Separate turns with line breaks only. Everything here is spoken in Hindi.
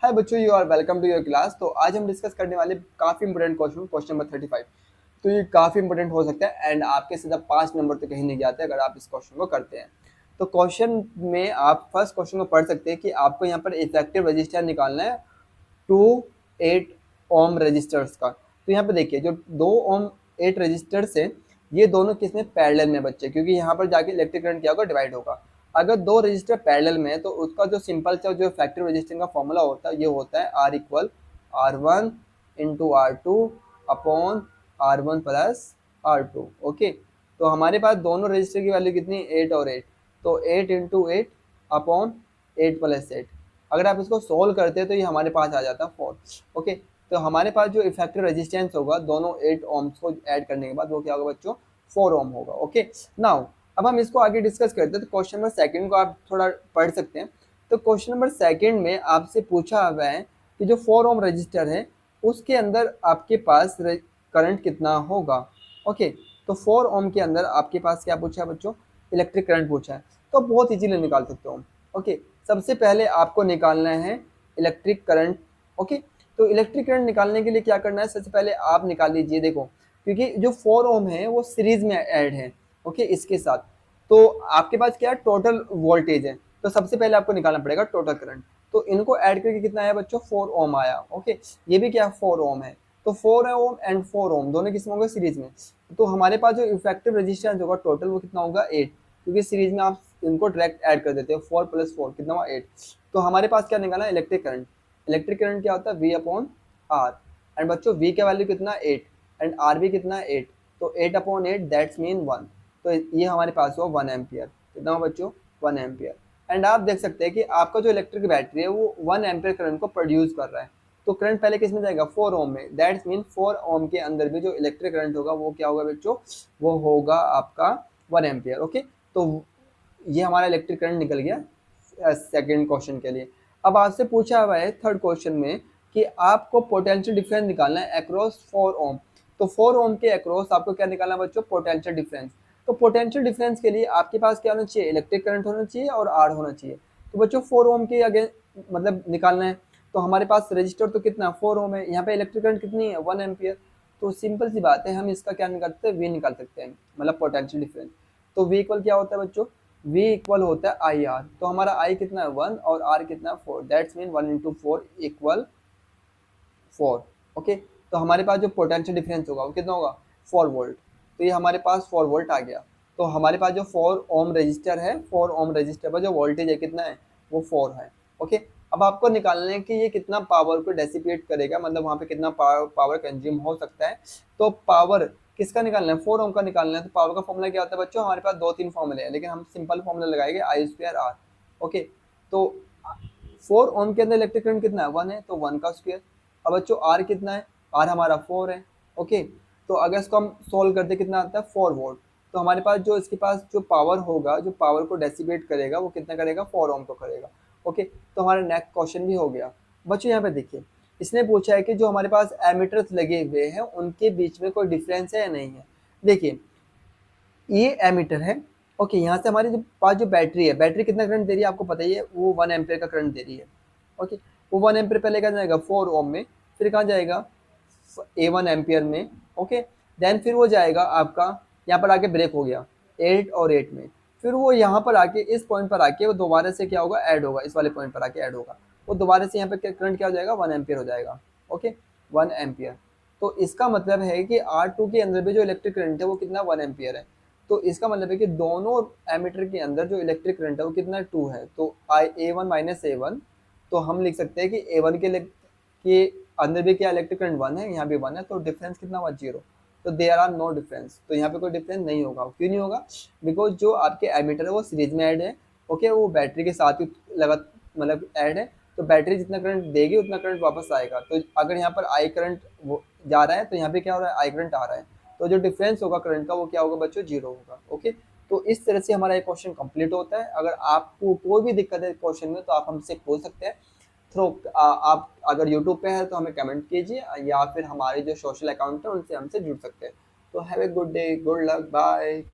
हाय बच्चों, you are welcome to your class. तो आज हम डिस्कस करने वाले काफी इंपोर्टेंट क्वेश्चन नंबर 35। तो ये काफी इंपोर्टेंट हो सकता है एंड आपके सीधा 5 नंबर तो कहीं नहीं जाते अगर आप इस क्वेश्चन को करते हैं। तो क्वेश्चन में आप फर्स्ट क्वेश्चन को पढ़ सकते हैं कि आपको यहाँ पर इफेक्टिव रजिस्टर निकालना है 2 8 ओम रजिस्टर्स का। तो यहाँ पे देखिए जो 2 ओम 8 रजिस्टर्स है ये दोनों किस में पैरेलल में बच्चे, क्योंकि यहाँ पर जाके इलेक्ट्रिक करंट क्या होगा, डिवाइड होगा। अगर दो रजिस्टर पैरेलल में है तो उसका जो सिंपल सा जो इफेक्टिव रजिस्टर का फॉर्मूला होता है ये होता है R equal R1 into R2 upon R1 plus R2। Okay, तो हमारे पास दोनों रजिस्टर की वैल्यू कितनी, 8 और 8, तो 8 इंटू 8 अपॉन 8 प्लस 8। अगर आप इसको सोल्व करते हैं तो ये हमारे पास आ जाता है 4। ओके, तो हमारे पास जो इफेक्टिव रेजिस्टेंस होगा दोनों 8 ओम्स को ऐड करने के बाद वो क्या होगा बच्चों, 4 ओम होगा। ओके, नाउ अब हम इसको आगे डिस्कस करते हैं। तो क्वेश्चन नंबर सेकंड को आप थोड़ा पढ़ सकते हैं। तो क्वेश्चन नंबर सेकंड में आपसे पूछा हुआ है कि जो 4 ओम रजिस्टर है उसके अंदर आपके पास करंट कितना होगा। ओके, तो 4 ओम के अंदर आपके पास क्या पूछा है बच्चों, इलेक्ट्रिक करंट पूछा है। तो बहुत इजीली निकाल सकते हो। ओके, सबसे पहले आपको निकालना है इलेक्ट्रिक करंट। ओके, तो इलेक्ट्रिक करंट निकालने के लिए क्या करना है, सबसे पहले आप निकाल लीजिए। देखो, क्योंकि जो 4 ओम है वो सीरीज में ऐड है ओके इसके साथ, तो आपके पास क्या है, टोटल वोल्टेज है। तो सबसे पहले आपको निकालना पड़ेगा टोटल करंट। तो इनको ऐड करके कितना आया बच्चों, 4 ओम आया। ओके, ये भी क्या 4 ओम है। तो 4 ओम एंड 4 ओम दोनों किसमें होंगे, सीरीज में। तो हमारे पास जो इफेक्टिव रेजिस्टेंस होगा टोटल वो कितना होगा, 8, क्योंकि सीरीज में आप इनको डायरेक्ट ऐड कर देते हो। 4 प्लस 4 कितना हुआ, 8। तो हमारे पास क्या निकाला, इलेक्ट्रिक करंट। इलेक्ट्रिक करंट क्या होता है, V अपॉन R। एंड बच्चों V का वैल्यू कितना, 8, एंड R भी कितना, 8। तो 8 अपॉन 8 दैट्स मीन 1। तो ये हमारे पास हुआ 1 एम्पियर। कितना हुआ बच्चों, 1 एम्पियर। एंड आप देख सकते हैं कि आपका जो इलेक्ट्रिक बैटरी है वो 1 एम्पियर करंट को प्रोड्यूस कर रहा है। तो करंट पहले किस में जाएगा, 4 ओम में। दैट्स मीन 4 ओम के अंदर भी जो इलेक्ट्रिक करंट होगा वो क्या होगा बच्चों, वो होगा आपका 1 एम्पियर। ओके, तो ये हमारा इलेक्ट्रिक करंट निकल गया सेकंड क्वेश्चन के लिए। अब आपसे पूछा हुआ है थर्ड क्वेश्चन में कि आपको पोटेंशियल डिफरेंस निकालना है अक्रॉस 4 ओम। तो 4 ओम के अक्रॉस आपको क्या निकालना है बच्चों, पोटेंशियल डिफरेंस। तो पोटेंशियल डिफरेंस के लिए आपके पास क्या होना चाहिए, इलेक्ट्रिक करंट होना चाहिए और आर होना चाहिए। तो बच्चों 4 ओम के आगे मतलब निकालना है। तो हमारे पास रजिस्टर तो कितना 4 ओम है, यहाँ पे इलेक्ट्रिक करंट कितनी है, 1 एम्पियर। तो सिंपल सी बात है, हम इसका क्या निकाल सकते हैं, वी निकाल सकते हैं, मतलब पोटेंशियल डिफरेंस। तो वी इक्वल क्या होता है बच्चों, V इक्वल होता है आई आर। तो हमारा I कितना है, 1, और R कितना है, 4। That's mean 1 into 4 equal 4। Okay, तो हमारे पास जो पोटेंशियल डिफरेंस होगा वो कितना होगा, 4 वोल्ट। तो ये हमारे पास 4 वोल्ट आ गया। तो हमारे पास जो 4 ओम रजिस्टर है, 4 ओम रजिस्टर पर जो वोल्टेज है कितना है, वो 4 है। ओके, अब आपको निकालना है कि ये कितना पावर को डेसिपेट करेगा, मतलब वहाँ पे कितना पावर कंज्यूम हो सकता है। तो पावर किसका निकालना है, 4 ओम का निकालना है। तो पावर का फॉर्मूला क्या होता है बच्चों, हमारे पास 2-3 फॉर्मूले हैं, लेकिन हम सिंपल फॉर्मूला लगाएंगे I²R। ओके, तो 4 ओम के अंदर इलेक्ट्रिक करंट कितना है, 1 है, तो 1 का स्क्वायर। अब बच्चों R कितना है, R हमारा 4 है। ओके, तो अगर इसको हम सोल्व करते कितना आता है, 4 वोल्ट। तो हमारे पास जो इसके पास जो पावर होगा, जो पावर को डेसिपेट करेगा वो कितना करेगा, 4 ओम को करेगा। ओके, तो हमारा नेक्स्ट क्वेश्चन भी हो गया। बच्चों यहाँ पे देखिए, इसने पूछा है कि जो हमारे पास एमीटर्स लगे हुए हैं उनके बीच में कोई डिफरेंस है या नहीं है। देखिए ये एमीटर है। ओके, यहाँ से हमारे जो पास जो बैटरी है, बैटरी कितना करंट दे रही है आपको पता ही है, वो 1 एम्पियर का करंट दे रही है। ओके, वो 1 एम्पियर पहले कहाँ जाएगा, 4 ओम में, फिर कहाँ जाएगा, A1 एम्पियर में। ओके, देन फिर वो जाएगा आपका, यहाँ पर आके ब्रेक हो गया 8 और 8 में। फिर वो यहाँ पर आके इस पॉइंट पर आके वो दोबारा से क्या होगा, ऐड होगा, इस वाले पॉइंट पर आके ऐड होगा। वो दोबारा से यहाँ पे करंट क्या हो जाएगा, 1 एम्पियर हो जाएगा। Okay, 1 ampere. तो इसका मतलब है कि R2 के अंदर भी जो इलेक्ट्रिक करंट है वो कितना, 1 एम्पियर है। तो इसका मतलब है कि दोनों एमीटर के अंदर जो इलेक्ट्रिक करंट है वो कितना, 2 है। तो A1 माइनस A1, तो हम लिख सकते हैं कि A1 के अंदर भी क्या इलेक्ट्रिक करंट 1 है, यहाँ भी 1 है, तो डिफरेंस कितना हुआ, 0। तो देयर आर नो डिफरेंस। तो यहाँ पे कोई डिफरेंस नहीं होगा। क्यों नहीं होगा, बिकॉज जो आपके एमीटर है वो सीरीज में ऐड है। ओके, वो बैटरी के साथ ही लगा मतलब ऐड है। तो बैटरी जितना करंट देगी उतना करंट वापस आएगा। तो अगर यहाँ पर आई करंट जा रहा है तो यहाँ पे क्या हो रहा है, आई करंट आ रहा है। तो जो डिफरेंस होगा करंट का वो क्या होगा बच्चों, 0 होगा। ओके, तो इस तरह से हमारा एक क्वेश्चन कंप्लीट होता है। अगर आपको कोई भी दिक्कत है क्वेश्चन में तो आप हमसे पूछ सकते हैं थ्रू। आप अगर यूट्यूब पे है तो हमें कमेंट कीजिए, या फिर हमारे जो सोशल अकाउंट है उनसे हमसे जुड़ सकते हैं। तो have a good day, good luck, bye.